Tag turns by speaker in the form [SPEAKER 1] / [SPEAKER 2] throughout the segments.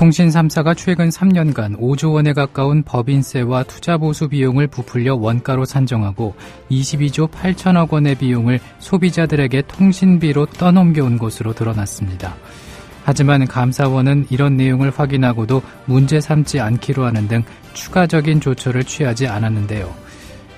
[SPEAKER 1] 통신 3사가 최근 3년간 5조 원에 가까운 법인세와 투자 보수 비용을 부풀려 원가로 산정하고 22조 8천억 원의 비용을 소비자들에게 통신비로 떠넘겨온 것으로 드러났습니다. 하지만 감사원은 이런 내용을 확인하고도 문제 삼지 않기로 하는 등 추가적인 조처를 취하지 않았는데요.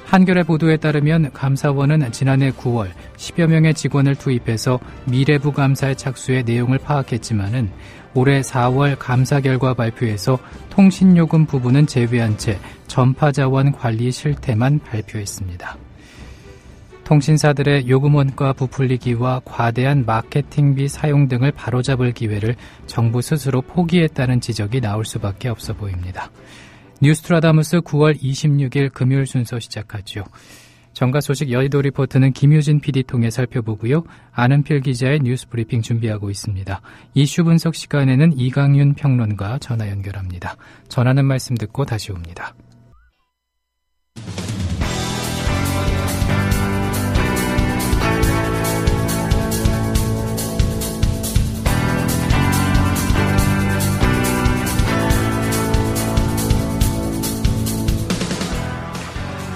[SPEAKER 1] 한겨레 보도에 따르면 감사원은 지난해 9월 10여 명의 직원을 투입해서 미래부 감사에 착수해 내용을 파악했지만은 올해 4월 감사 결과 발표에서 통신요금 부분은 제외한 채 전파자원 관리 실태만 발표했습니다. 통신사들의 요금 원가 부풀리기와 과대한 마케팅비 사용 등을 바로잡을 기회를 정부 스스로 포기했다는 지적이 나올 수밖에 없어 보입니다. 뉴스트라다무스 9월 26일 금요일 순서 시작하죠. 정가 소식 여의도 리포트는 김유진 PD 통해 살펴보고요. 아는필 기자의 뉴스 브리핑 준비하고 있습니다. 이슈 분석 시간에는 이강윤 평론가 전화 연결합니다. 전하는 말씀 듣고 다시 옵니다.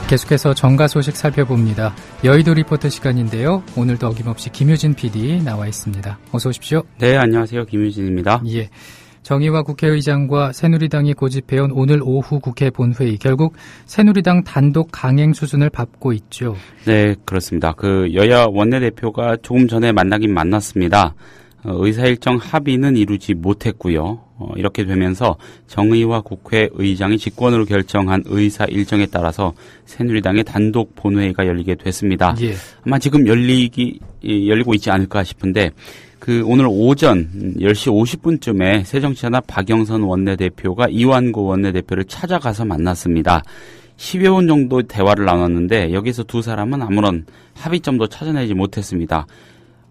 [SPEAKER 1] 계속해서 정가 소식 살펴봅니다. 여의도 리포터 시간인데요. 오늘도 어김없이 김유진 PD 나와 있습니다. 어서 오십시오.
[SPEAKER 2] 네, 안녕하세요. 김유진입니다.
[SPEAKER 1] 예. 정의와 국회의장과 새누리당이 고집해온 오늘 오후 국회 본회의, 결국 새누리당 단독 강행 수준을 밟고 있죠.
[SPEAKER 2] 네, 그렇습니다. 여야 원내대표가 조금 전에 만나긴 만났습니다. 의사일정 합의는 이루지 못했고요. 이렇게 되면서 정의와 국회의장이 직권으로 결정한 의사 일정에 따라서 새누리당의 단독 본회의가 열리게 됐습니다.
[SPEAKER 1] 예.
[SPEAKER 2] 아마 지금 열리고 있지 않을까 싶은데 오늘 오전 10시 50분쯤에 새정치연합 박영선 원내대표가 이완구 원내대표를 찾아가서 만났습니다. 10여 분 정도 대화를 나눴는데 여기서 두 사람은 아무런 합의점도 찾아내지 못했습니다.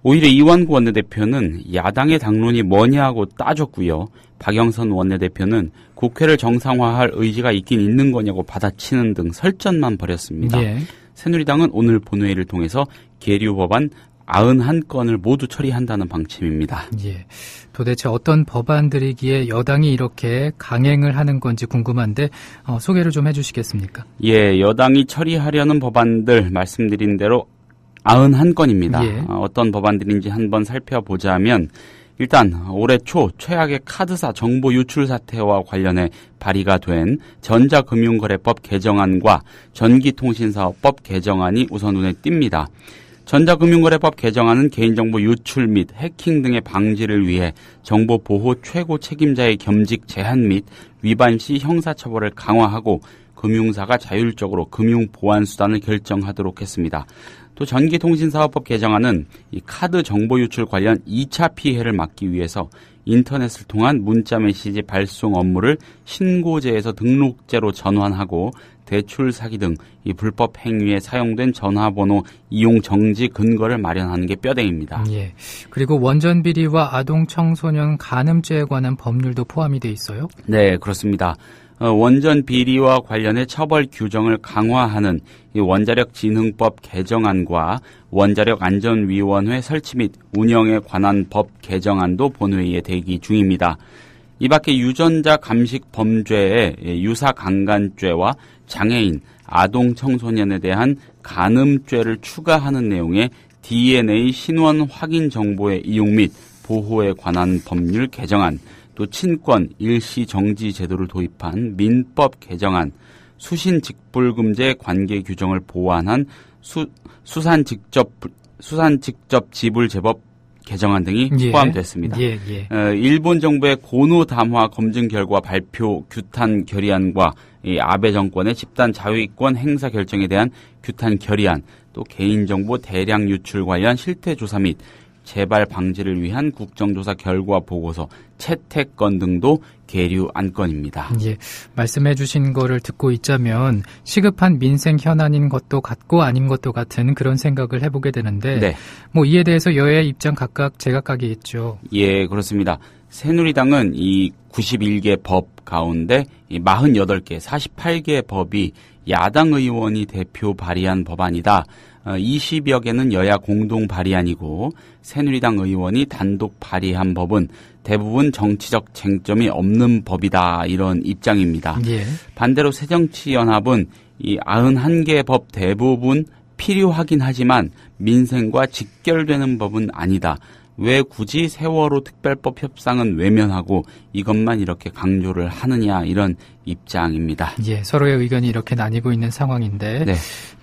[SPEAKER 2] 오히려 이완구 원내대표는 야당의 당론이 뭐냐고 따졌고요. 박영선 원내대표는 국회를 정상화할 의지가 있긴 있는 거냐고 받아치는 등 설전만 벌였습니다.
[SPEAKER 1] 예.
[SPEAKER 2] 새누리당은 오늘 본회의를 통해서 계류 법안 91건을 모두 처리한다는 방침입니다.
[SPEAKER 1] 예. 도대체 어떤 법안들이기에 여당이 이렇게 강행을 하는 건지 궁금한데 소개를 좀 해주시겠습니까?
[SPEAKER 2] 예, 여당이 처리하려는 법안들 말씀드린 대로 91건입니다.
[SPEAKER 1] 예.
[SPEAKER 2] 어떤 법안들인지 한번 살펴보자면 일단 올해 초 최악의 카드사 정보 유출 사태와 관련해 발의가 된 전자금융거래법 개정안과 전기통신사업법 개정안이 우선 눈에 띕니다. 전자금융거래법 개정안은 개인정보 유출 및 해킹 등의 방지를 위해 정보보호 최고 책임자의 겸직 제한 및 위반 시 형사처벌을 강화하고 금융사가 자율적으로 금융보안수단을 결정하도록 했습니다. 또 전기통신사업법 개정안은 이 카드 정보 유출 관련 2차 피해를 막기 위해서 인터넷을 통한 문자 메시지 발송 업무를 신고제에서 등록제로 전환하고 대출 사기 등 이 불법 행위에 사용된 전화번호 이용 정지 근거를 마련하는 게 뼈대입니다.
[SPEAKER 1] 예. 그리고 원전 비리와 아동 청소년 간음죄에 관한 법률도 포함이 돼 있어요?
[SPEAKER 2] 네, 그렇습니다. 원전 비리와 관련해 처벌 규정을 강화하는 이 원자력진흥법 개정안과 원자력안전위원회 설치 및 운영에 관한 법 개정안도 본회의에 대기 중입니다. 이 밖에 유전자 감식 범죄에 유사강간죄와 장애인, 아동 청소년에 대한 간음죄를 추가하는 내용의 DNA 신원 확인 정보의 이용 및 보호에 관한 법률 개정안, 또 친권 일시 정지 제도를 도입한 민법 개정안, 수신 직불금제 관계 규정을 보완한 수산 직접 지불 제법 개정안 등이 포함됐습니다.
[SPEAKER 1] 예.
[SPEAKER 2] 일본 정부의 고노 담화 검증 결과 발표 규탄 결의안과 이 아베 정권의 집단 자위권 행사 결정에 대한 규탄 결의안, 또 개인정보 대량 유출 관련 실태조사 및 재발 방지를 위한 국정조사 결과 보고서 채택건 등도 계류 안건입니다.
[SPEAKER 1] 예, 말씀해 주신 거를 듣고 있자면 시급한 민생 현안인 것도 같고 아닌 것도 같은 그런 생각을 해보게 되는데
[SPEAKER 2] 네.
[SPEAKER 1] 이에 대해서 여야의 입장 각각 제각각이겠죠.
[SPEAKER 2] 예, 그렇습니다. 새누리당은 이 91개 법 가운데 이 48개, 48개 법이 야당 의원이 대표 발의한 법안이다. 20여 개는 여야 공동 발의안이고 새누리당 의원이 단독 발의한 법은 대부분 정치적 쟁점이 없는 법이다 이런 입장입니다.
[SPEAKER 1] 예.
[SPEAKER 2] 반대로 새정치연합은 이 91개 법 대부분 필요하긴 하지만 민생과 직결되는 법은 아니다. 왜 굳이 세월호 특별법 협상은 외면하고 이것만 이렇게 강조를 하느냐 이런 입장입니다.
[SPEAKER 1] 예, 서로의 의견이 이렇게 나뉘고 있는 상황인데
[SPEAKER 2] 네.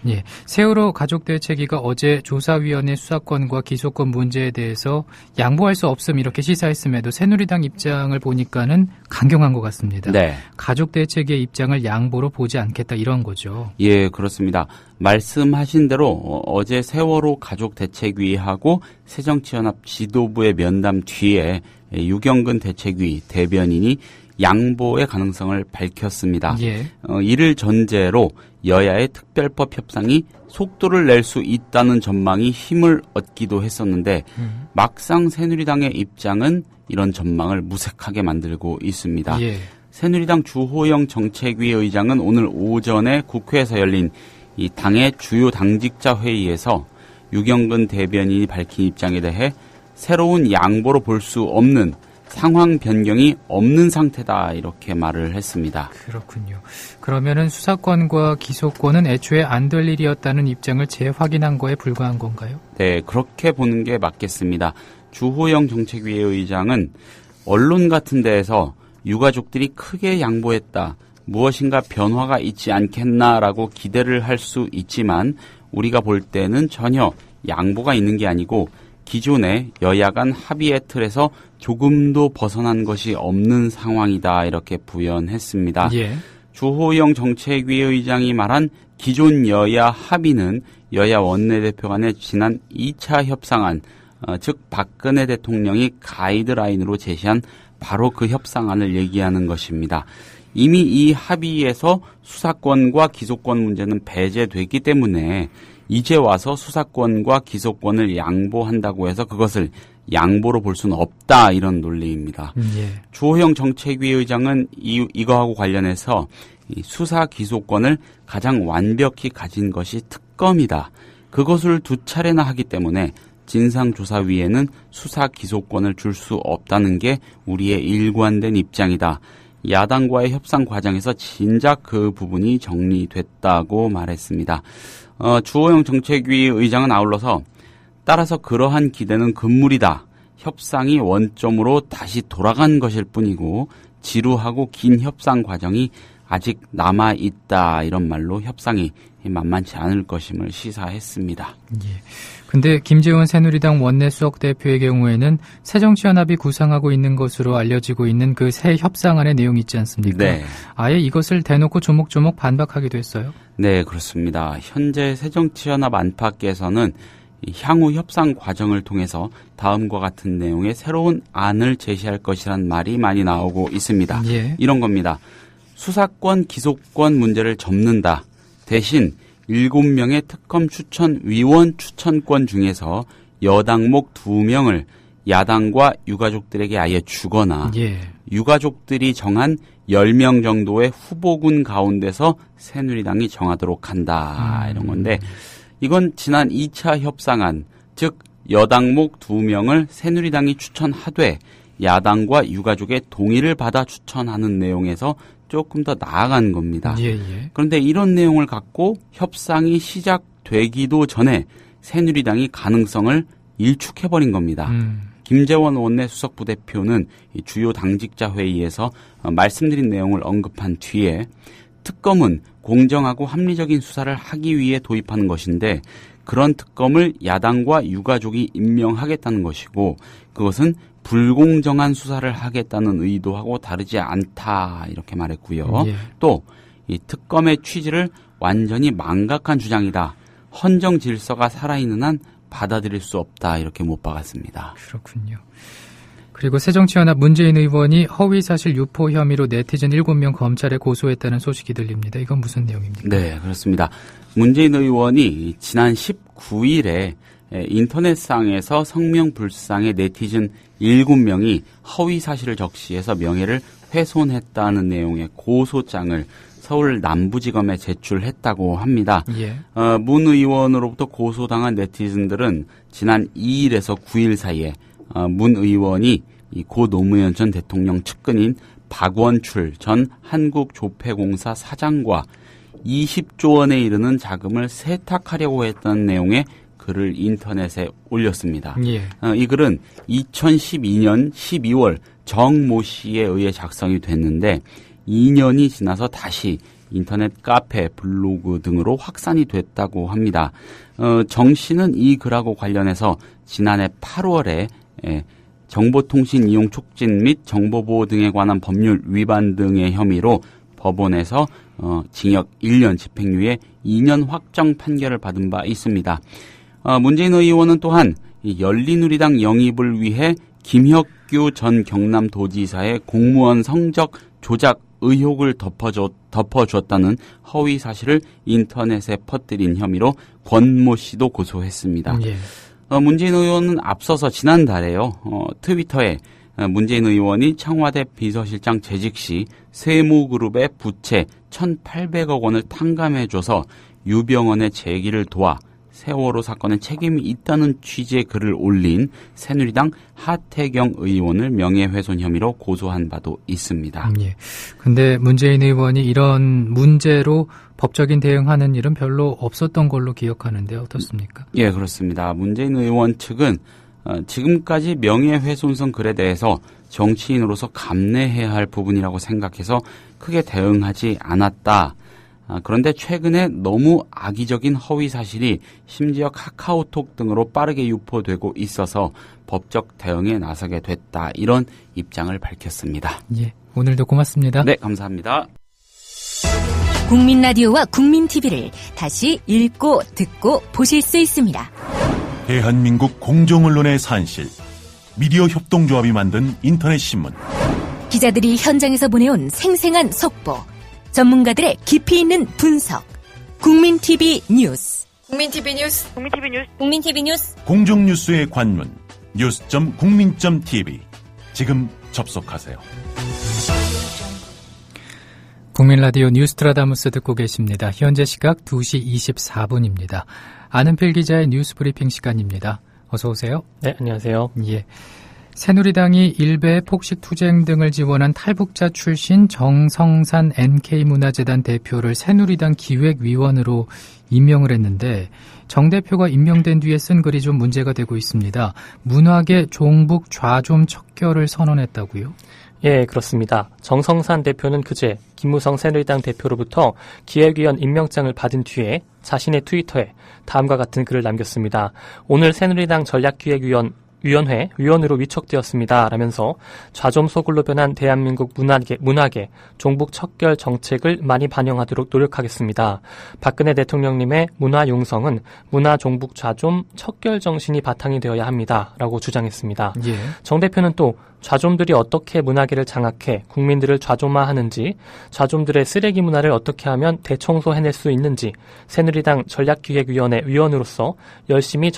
[SPEAKER 1] 예, 세월호 가족대책위가 어제 조사위원회 수사권과 기소권 문제에 대해서 양보할 수 없음 이렇게 시사했음에도 새누리당 입장을 보니까는 강경한 것 같습니다.
[SPEAKER 2] 네.
[SPEAKER 1] 가족대책위의 입장을 양보로 보지 않겠다 이런 거죠.
[SPEAKER 2] 예, 그렇습니다. 말씀하신 대로 어제 세월호 가족대책위하고 새정치연합 지도부의 면담 뒤에 유경근 대책위 대변인이 양보의 가능성을 밝혔습니다.
[SPEAKER 1] 예.
[SPEAKER 2] 이를 전제로 여야의 특별법 협상이 속도를 낼 수 있다는 전망이 힘을 얻기도 했었는데 막상 새누리당의 입장은 이런 전망을 무색하게 만들고 있습니다.
[SPEAKER 1] 예.
[SPEAKER 2] 새누리당 주호영 정책위 의장은 오늘 오전에 국회에서 열린 이 당의 주요 당직자 회의에서 유경근 대변인이 밝힌 입장에 대해 새로운 양보로 볼 수 없는 상황 변경이 없는 상태다 이렇게 말을 했습니다.
[SPEAKER 1] 그렇군요. 그러면은 수사권과 기소권은 애초에 안 될 일이었다는 입장을 재확인한 거에 불과한 건가요?
[SPEAKER 2] 네, 그렇게 보는 게 맞겠습니다. 주호영 정책위의 의장은 언론 같은 데에서 유가족들이 크게 양보했다. 무엇인가 변화가 있지 않겠나라고 기대를 할 수 있지만 우리가 볼 때는 전혀 양보가 있는 게 아니고 기존의 여야 간 합의의 틀에서 조금도 벗어난 것이 없는 상황이다 이렇게 부연했습니다.
[SPEAKER 1] 예.
[SPEAKER 2] 주호영 정책위 의장이 말한 기존 여야 합의는 여야 원내대표 간의 지난 2차 협상안, 즉 박근혜 대통령이 가이드라인으로 제시한 바로 그 협상안을 얘기하는 것입니다. 이미 이 합의에서 수사권과 기소권 문제는 배제됐기 때문에 이제 와서 수사권과 기소권을 양보한다고 해서 그것을 양보로 볼 수는 없다 이런 논리입니다.
[SPEAKER 1] 예.
[SPEAKER 2] 주호영 정책위 의장은 이거하고 관련해서 이 수사 기소권을 가장 완벽히 가진 것이 특검이다. 그것을 두 차례나 하기 때문에 진상조사위에는 수사 기소권을 줄 수 없다는 게 우리의 일관된 입장이다. 야당과의 협상 과정에서 진작 그 부분이 정리됐다고 말했습니다. 주호영 정책위 의장은 아울러서 따라서 그러한 기대는 금물이다. 협상이 원점으로 다시 돌아간 것일 뿐이고 지루하고 긴 협상 과정이 아직 남아있다. 이런 말로 협상이 만만치 않을 것임을 시사했습니다.
[SPEAKER 1] 예. 근데 김재원 새누리당 원내 수석대표의 경우에는 새정치연합이 구상하고 있는 것으로 알려지고 있는 그 새 협상안의 내용이 있지 않습니까?
[SPEAKER 2] 네.
[SPEAKER 1] 아예 이것을 대놓고 조목조목 반박하기도 했어요?
[SPEAKER 2] 네, 그렇습니다. 현재 새정치연합 안팎에서는 향후 협상 과정을 통해서 다음과 같은 내용의 새로운 안을 제시할 것이란 말이 많이 나오고 있습니다.
[SPEAKER 1] 예.
[SPEAKER 2] 이런 겁니다. 수사권, 기소권 문제를 접는다. 대신 7명의 특검 추천위원 추천권 중에서 여당목 2명을 야당과 유가족들에게 아예 주거나
[SPEAKER 1] 예.
[SPEAKER 2] 유가족들이 정한 10명 정도의 후보군 가운데서 새누리당이 정하도록 한다. 이런 건데 이건 지난 2차 협상안, 즉 여당목 2명을 새누리당이 추천하되 야당과 유가족의 동의를 받아 추천하는 내용에서 조금 더 나아간 겁니다.
[SPEAKER 1] 예, 예.
[SPEAKER 2] 그런데 이런 내용을 갖고 협상이 시작되기도 전에 새누리당이 가능성을 일축해버린 겁니다. 김재원 원내 수석부대표는 주요 당직자 회의에서 말씀드린 내용을 언급한 뒤에 특검은 공정하고 합리적인 수사를 하기 위해 도입하는 것인데 그런 특검을 야당과 유가족이 임명하겠다는 것이고 그것은 불공정한 수사를 하겠다는 의도하고 다르지 않다 이렇게 말했고요.
[SPEAKER 1] 예.
[SPEAKER 2] 또 이 특검의 취지를 완전히 망각한 주장이다. 헌정 질서가 살아있는 한 받아들일 수 없다 이렇게 못 박았습니다.
[SPEAKER 1] 그렇군요. 그리고 새정치연합 문재인 의원이 허위사실 유포 혐의로 네티즌 7명 검찰에 고소했다는 소식이 들립니다. 이건 무슨 내용입니까?
[SPEAKER 2] 네, 그렇습니다. 문재인 의원이 지난 19일에 인터넷상에서 성명불상의 네티즌 7명이 허위사실을 적시해서 명예를 훼손했다는 내용의 고소장을 서울 남부지검에 제출했다고 합니다.
[SPEAKER 1] 예.
[SPEAKER 2] 문 의원으로부터 고소당한 네티즌들은 지난 2일에서 9일 사이에 문 의원이 이 고 노무현 전 대통령 측근인 박원출 전 한국조폐공사 사장과 20조 원에 이르는 자금을 세탁하려고 했던 내용의 글을 인터넷에 올렸습니다.
[SPEAKER 1] 예.
[SPEAKER 2] 이 글은 2012년 12월 정모 씨에 의해 작성이 됐는데 2년이 지나서 다시 인터넷 카페, 블로그 등으로 확산이 됐다고 합니다. 정 씨는 이 글하고 관련해서 지난해 8월에 정보통신 이용 촉진 및 정보보호 등에 관한 법률 위반 등의 혐의로 법원에서 징역 1년 집행유예 2년 확정 판결을 받은 바 있습니다. 문재인 의원은 또한 이 열린우리당 영입을 위해 김혁규 전 경남도지사의 공무원 성적 조작 의혹을 덮어주었다는 허위 사실을 인터넷에 퍼뜨린 혐의로 권모 씨도 고소했습니다.
[SPEAKER 1] 예.
[SPEAKER 2] 문재인 의원은 앞서서 지난달에요. 트위터에 문재인 의원이 청와대 비서실장 재직 시 세무그룹의 부채 1,800억 원을 탕감해줘서 유병언의 재기를 도와 세월호 사건에 책임이 있다는 취지의 글을 올린 새누리당 하태경 의원을 명예훼손 혐의로 고소한 바도 있습니다.
[SPEAKER 1] 예. 근데 문재인 의원이 이런 문제로 법적인 대응하는 일은 별로 없었던 걸로 기억하는데 어떻습니까?
[SPEAKER 2] 예, 그렇습니다. 문재인 의원 측은 지금까지 명예훼손성 글에 대해서 정치인으로서 감내해야 할 부분이라고 생각해서 크게 대응하지 않았다. 그런데 최근에 너무 악의적인 허위 사실이 심지어 카카오톡 등으로 빠르게 유포되고 있어서 법적 대응에 나서게 됐다. 이런 입장을 밝혔습니다.
[SPEAKER 1] 예, 오늘도 고맙습니다.
[SPEAKER 2] 네, 감사합니다.
[SPEAKER 3] 국민 라디오와 국민 TV를 다시 읽고 듣고 보실 수 있습니다.
[SPEAKER 4] 대한민국 공정언론의 산실, 미디어 협동조합이 만든 인터넷 신문.
[SPEAKER 3] 기자들이 현장에서 보내온 생생한 속보, 전문가들의 깊이 있는 분석. 국민 TV 뉴스. 국민 TV 뉴스. 국민 TV 뉴스. 국민 TV 뉴스.
[SPEAKER 4] 공정뉴스의 관문 news.국민.tv. 지금 접속하세요.
[SPEAKER 1] 국민 라디오 뉴스트라다무스 듣고 계십니다. 현재 시각 2시 24분입니다. 아는필 기자의 뉴스 브리핑 시간입니다. 어서 오세요.
[SPEAKER 5] 네, 안녕하세요.
[SPEAKER 1] 예. 새누리당이 일베 폭식 투쟁 등을 지원한 탈북자 출신 정성산 NK문화재단 대표를 새누리당 기획위원으로 임명을 했는데 정 대표가 임명된 뒤에 쓴 글이 좀 문제가 되고 있습니다. 문화계 종북 좌좀 척결을 선언했다고요?
[SPEAKER 5] 예, 그렇습니다. 정성산 대표는 그제 김무성 새누리당 대표로부터 기획위원 임명장을 받은 뒤에 자신의 트위터에 다음과 같은 글을 남겼습니다. 오늘 새누리당 전략기획위원회 위원으로 위촉되었습니다. 라면서 좌좀 소굴로 변한 대한민국 문화계 종북 척결 정책을 많이 반영하도록 노력하겠습니다. 박근혜 대통령님의 문화 용성은 문화 종북 좌좀 척결 정신이 바탕이 되어야 합니다. 라고 주장했습니다.
[SPEAKER 1] 예.
[SPEAKER 5] 정 대표는 또 좌좀들이 어떻게 문화계를 장악해 국민들을 좌좀화하는지, 좌좀들의 쓰레기 문화를 어떻게 하면 대청소해낼 수 있는지 새누리당 전략기획위원회 위원으로서 열심히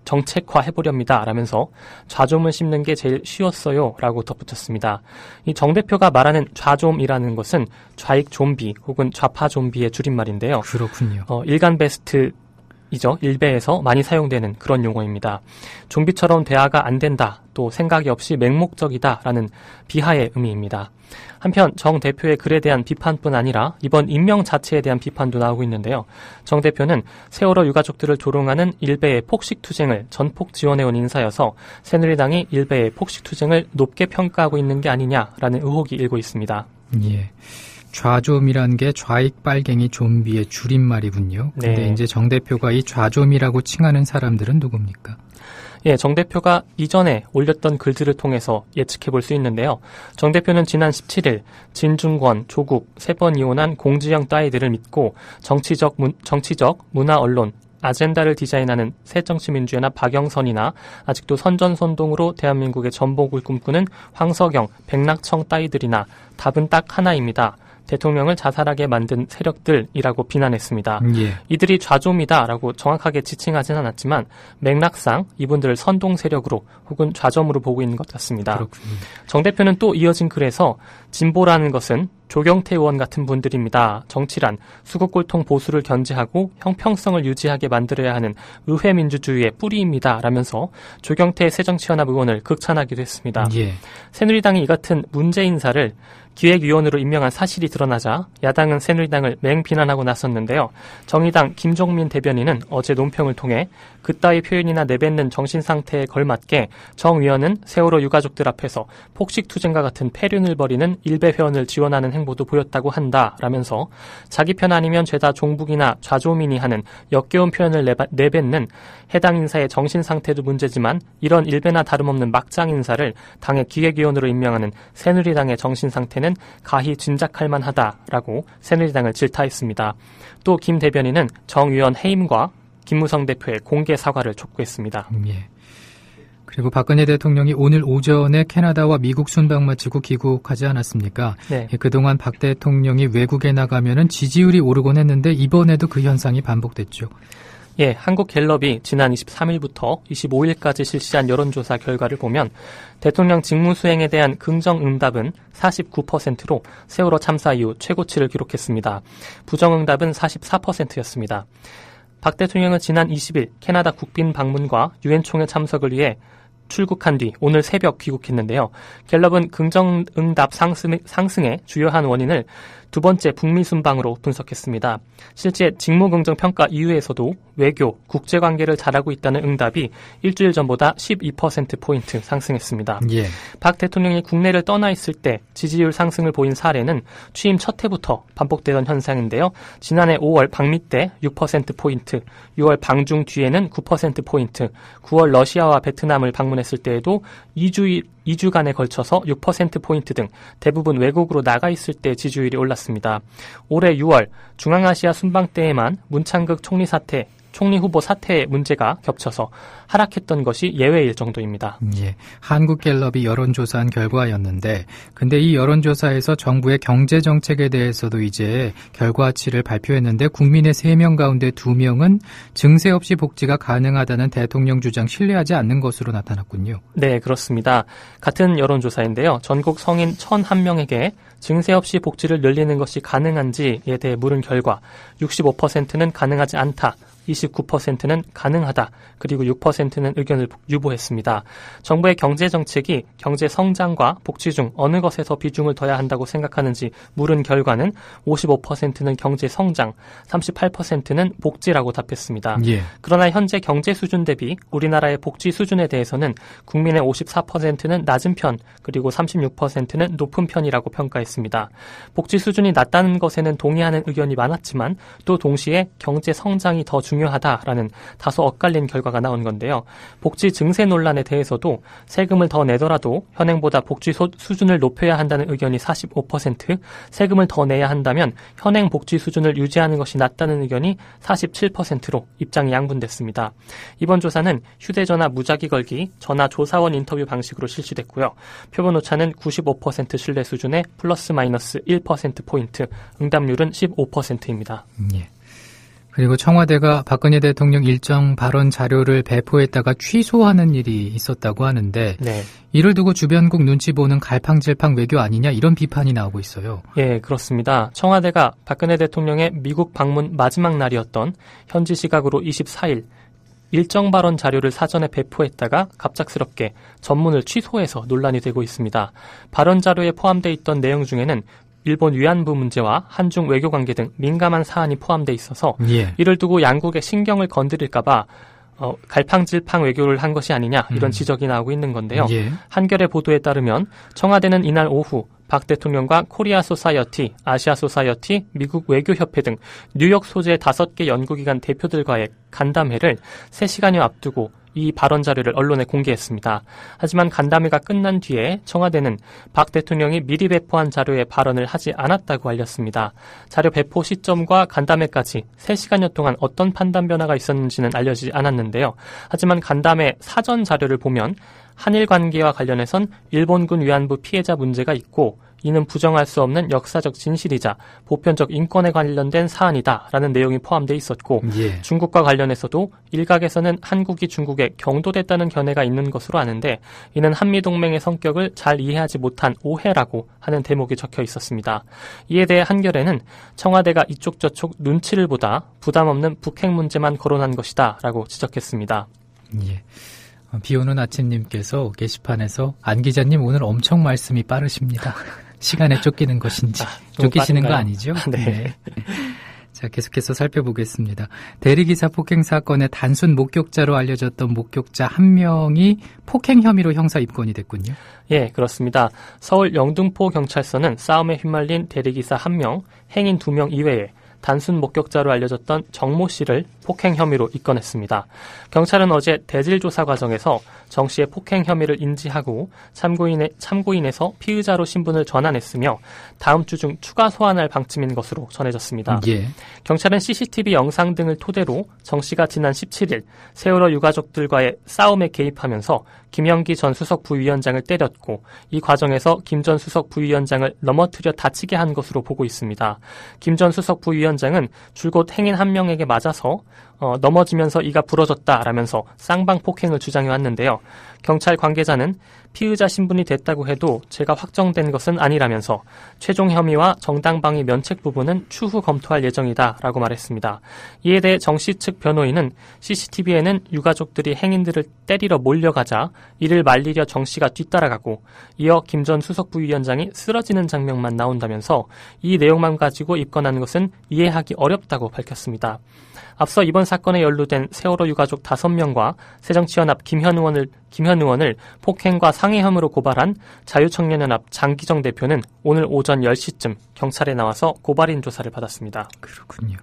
[SPEAKER 5] 정책화해보렵니다. 라면서 좌좀을 씹는 게 제일 쉬웠어요. 라고 덧붙였습니다. 이 정 대표가 말하는 좌좀이라는 것은 좌익 좀비 혹은 좌파 좀비의 줄임말인데요.
[SPEAKER 1] 그렇군요.
[SPEAKER 5] 일간 베스트이죠. 일베에서 많이 사용되는 그런 용어입니다. 좀비처럼 대화가 안 된다. 또 생각이 없이 맹목적이다. 라는 비하의 의미입니다. 한편 정 대표의 글에 대한 비판뿐 아니라 이번 임명 자체에 대한 비판도 나오고 있는데요. 정 대표는 세월호 유가족들을 조롱하는 일베의 폭식투쟁을 전폭 지원해온 인사여서 새누리당이 일베의 폭식투쟁을 높게 평가하고 있는 게 아니냐라는 의혹이 일고 있습니다.
[SPEAKER 1] 예. 좌좀이라는 게 좌익 빨갱이 좀비의 줄임말이군요. 근데
[SPEAKER 5] 네.
[SPEAKER 1] 이제 정 대표가 이 좌좀이라고 칭하는 사람들은 누굽니까?
[SPEAKER 5] 예, 정 대표가 이전에 올렸던 글들을 통해서 예측해 볼 수 있는데요. 정 대표는 지난 17일 진중권, 조국, 3번 이혼한 공지영 따위들을 믿고 정치적, 문화 언론, 아젠다를 디자인하는 새정치민주연합 박영선이나 아직도 선전선동으로 대한민국의 전복을 꿈꾸는 황석영, 백낙청 따위들이나 답은 딱 하나입니다. 대통령을 자살하게 만든 세력들이라고 비난했습니다.
[SPEAKER 1] 예.
[SPEAKER 5] 이들이 좌좀이다라고 정확하게 지칭하진 않았지만 맥락상 이분들을 선동 세력으로 혹은 좌점으로 보고 있는 것 같습니다.
[SPEAKER 1] 그렇군요.
[SPEAKER 5] 정 대표는 또 이어진 글에서 진보라는 것은 조경태 의원 같은 분들입니다. 정치란 수국골통 보수를 견제하고 형평성을 유지하게 만들어야 하는 의회 민주주의의 뿌리입니다. 라면서 조경태 새정치연합 의원을 극찬하기도 했습니다.
[SPEAKER 1] 예.
[SPEAKER 5] 새누리당이 이 같은 문제 인사를 기획위원으로 임명한 사실이 드러나자 야당은 새누리당을 맹비난하고 나섰는데요. 정의당 김종민 대변인은 어제 논평을 통해 그따위 표현이나 내뱉는 정신상태에 걸맞게 정 위원은 세월호 유가족들 앞에서 폭식투쟁과 같은 폐륜을 벌이는 일베 회원을 지원하는 행보도 보였다고 한다라면서 자기 편 아니면 죄다 종북이나 좌조민이 하는 역겨운 표현을 내뱉는 해당 인사의 정신상태도 문제지만 이런 일베나 다름없는 막장 인사를 당의 기획위원으로 임명하는 새누리당의 정신상태는 가히 짐작할 만하다라고 새누리당을 질타했습니다. 또 김 대변인은 정 의원 해임과 김무성 대표의 공개 사과를 촉구했습니다.
[SPEAKER 1] 예. 그리고 박근혜 대통령이 오늘 오전에 캐나다와 미국 순방 마치고 귀국하지 않았습니까?
[SPEAKER 5] 네.
[SPEAKER 1] 그동안 박 대통령이 외국에 나가면은 지지율이 오르곤 했는데 이번에도 그 현상이 반복됐죠.
[SPEAKER 5] 예, 한국갤럽이 지난 23일부터 25일까지 실시한 여론조사 결과를 보면 대통령 직무수행에 대한 긍정응답은 49%로 세월호 참사 이후 최고치를 기록했습니다. 부정응답은 44%였습니다. 박 대통령은 지난 20일 캐나다 국빈 방문과 유엔 총회 참석을 위해 출국한 뒤 오늘 새벽 귀국했는데요. 갤럽은 긍정응답 상승의 주요한 원인을 두 번째 북미 순방으로 분석했습니다. 실제 직무긍정평가 이후에서도 외교, 국제관계를 잘하고 있다는 응답이 일주일 전보다 12%포인트 상승했습니다.
[SPEAKER 1] 예.
[SPEAKER 5] 박 대통령이 국내를 떠나 있을 때 지지율 상승을 보인 사례는 취임 첫 해부터 반복되던 현상인데요. 지난해 5월 방미 때 6%포인트, 6월 방중 뒤에는 9%포인트, 9월 러시아와 베트남을 방문했을 때에도 2주간에 걸쳐서 6%포인트 등 대부분 외국으로 나가 있을 때 지지율이 올랐습니다. 올해 6월 중앙아시아 순방 때에만 문창극 총리 후보 사퇴의 문제가 겹쳐서 하락했던 것이 예외일 정도입니다.
[SPEAKER 1] 예. 한국갤럽이 여론조사한 결과였는데 근데 이 여론조사에서 정부의 경제정책에 대해서도 이제 결과치를 발표했는데 국민의 3명 가운데 2명은 증세 없이 복지가 가능하다는 대통령 주장 신뢰하지 않는 것으로 나타났군요.
[SPEAKER 5] 네, 그렇습니다. 같은 여론조사인데요. 전국 성인 1,001명에게 증세 없이 복지를 늘리는 것이 가능한지에 대해 물은 결과 65%는 가능하지 않다. 29%는 가능하다. 그리고 6%는 의견을 유보했습니다. 정부의 경제정책이 경제 성장과 복지 중 어느 것에 더 비중을 둬야 한다고 생각하는지 물은 결과는 55%는 경제 성장, 38%는 복지라고 답했습니다.
[SPEAKER 1] 예.
[SPEAKER 5] 그러나 현재 경제 수준 대비 우리나라의 복지 수준에 대해서는 국민의 54%는 낮은 편, 그리고 36%는 높은 편이라고 평가했습니다. 복지 수준이 낮다는 것에는 동의하는 의견이 많았지만 또 동시에 경제 성장이 더 중요하다라는 다소 엇갈린 결과가 나온 건데요. 복지 증세 논란에 대해서도 세금을 더 내더라도 현행보다 복지 수준을 높여야 한다는 의견이 45%, 세금을 더 내야 한다면 현행 복지 수준을 유지하는 것이 낫다는 의견이 47%로 입장이 양분됐습니다. 이번 조사는 휴대전화 무작위 걸기, 전화 조사원 인터뷰 방식으로 실시됐고요. 표본 오차는 95% 신뢰 수준의 플러스 마이너스 1%포인트, 응답률은 15%입니다.
[SPEAKER 1] 예. 그리고 청와대가 박근혜 대통령 일정 발언 자료를 배포했다가 취소하는 일이 있었다고 하는데
[SPEAKER 5] 네.
[SPEAKER 1] 이를 두고 주변국 눈치 보는 갈팡질팡 외교 아니냐 이런 비판이 나오고 있어요.
[SPEAKER 5] 예, 그렇습니다. 청와대가 박근혜 대통령의 미국 방문 마지막 날이었던 현지 시각으로 24일 일정 발언 자료를 사전에 배포했다가 갑작스럽게 전문을 취소해서 논란이 되고 있습니다. 발언 자료에 포함되어 있던 내용 중에는 일본 위안부 문제와 한중 외교관계 등 민감한 사안이 포함되어 있어서
[SPEAKER 1] 예.
[SPEAKER 5] 이를 두고 양국의 신경을 건드릴까 봐 갈팡질팡 외교를 한 것이 아니냐 이런 지적이 나오고 있는 건데요.
[SPEAKER 1] 예.
[SPEAKER 5] 한겨레 보도에 따르면 청와대는 이날 오후 박 대통령과 코리아 소사이어티, 아시아 소사이어티, 미국 외교협회 등 뉴욕 소재 5개 연구기관 대표들과의 간담회를 3시간여 앞두고 이 발언 자료를 언론에 공개했습니다. 하지만 간담회가 끝난 뒤에 청와대는 박 대통령이 미리 배포한 자료에 발언을 하지 않았다고 알렸습니다. 자료 배포 시점과 간담회까지 3시간여 동안 어떤 판단 변화가 있었는지는 알려지지 않았는데요. 하지만 간담회 사전 자료를 보면 한일 관계와 관련해선 일본군 위안부 피해자 문제가 있고 이는 부정할 수 없는 역사적 진실이자 보편적 인권에 관련된 사안이다라는 내용이 포함되어 있었고
[SPEAKER 1] 예.
[SPEAKER 5] 중국과 관련해서도 일각에서는 한국이 중국에 경도됐다는 견해가 있는 것으로 아는데 이는 한미동맹의 성격을 잘 이해하지 못한 오해라고 하는 대목이 적혀 있었습니다. 이에 대해 한겨레는 청와대가 이쪽 저쪽 눈치를 보다 부담 없는 북핵 문제만 거론한 것이다 라고 지적했습니다.
[SPEAKER 1] 예. 비오는 아침님께서 게시판에서 안 기자님 오늘 엄청 말씀이 빠르십니다. 시간에 쫓기는 것인지 쫓기시는 거 아니죠?
[SPEAKER 5] 네.
[SPEAKER 1] 자, 계속해서 살펴보겠습니다. 대리기사 폭행 사건의 단순 목격자로 알려졌던 목격자 한 명이 폭행 혐의로 형사 입건이 됐군요.
[SPEAKER 5] 예, 그렇습니다. 서울 영등포 경찰서는 싸움에 휘말린 대리기사 1명, 행인 2명 이외에 단순 목격자로 알려졌던 정모 씨를 폭행 혐의로 입건했습니다. 경찰은 어제 대질 조사 과정에서 정 씨의 폭행 혐의를 인지하고 참고인에서 피의자로 신분을 전환했으며 다음 주 중 추가 소환할 방침인 것으로 전해졌습니다.
[SPEAKER 1] 예.
[SPEAKER 5] 경찰은 CCTV 영상 등을 토대로 정 씨가 지난 17일 세월호 유가족들과의 싸움에 개입하면서 김영기 전 수석 부위원장을 때렸고 이 과정에서 김 전 수석 부위원장을 넘어뜨려 다치게 한 것으로 보고 있습니다. 김 전 수석 부위원장은 줄곧 행인 한 명에게 맞아서 넘어지면서 이가 부러졌다라면서 쌍방폭행을 주장해왔는데요. 경찰 관계자는 피의자 신분이 됐다고 해도 죄가 확정된 것은 아니라면서 최종 혐의와 정당방위 면책 부분은 추후 검토할 예정이다라고 말했습니다. 이에 대해 정 씨 측 변호인은 CCTV에는 유가족들이 행인들을 때리러 몰려가자 이를 말리려 정 씨가 뒤따라가고 이어 김 전 수석 부위원장이 쓰러지는 장면만 나온다면서 이 내용만 가지고 입건한 것은 이해하기 어렵다고 밝혔습니다. 앞서 이번 사건에 연루된 세월호 유가족 5명과 새정치연합 김현 의원을 폭행과 상해 혐의로 고발한 자유청년연합 장기정 대표는 오늘 오전 10시쯤 경찰에 나와서 고발인 조사를 받았습니다.
[SPEAKER 1] 그렇군요.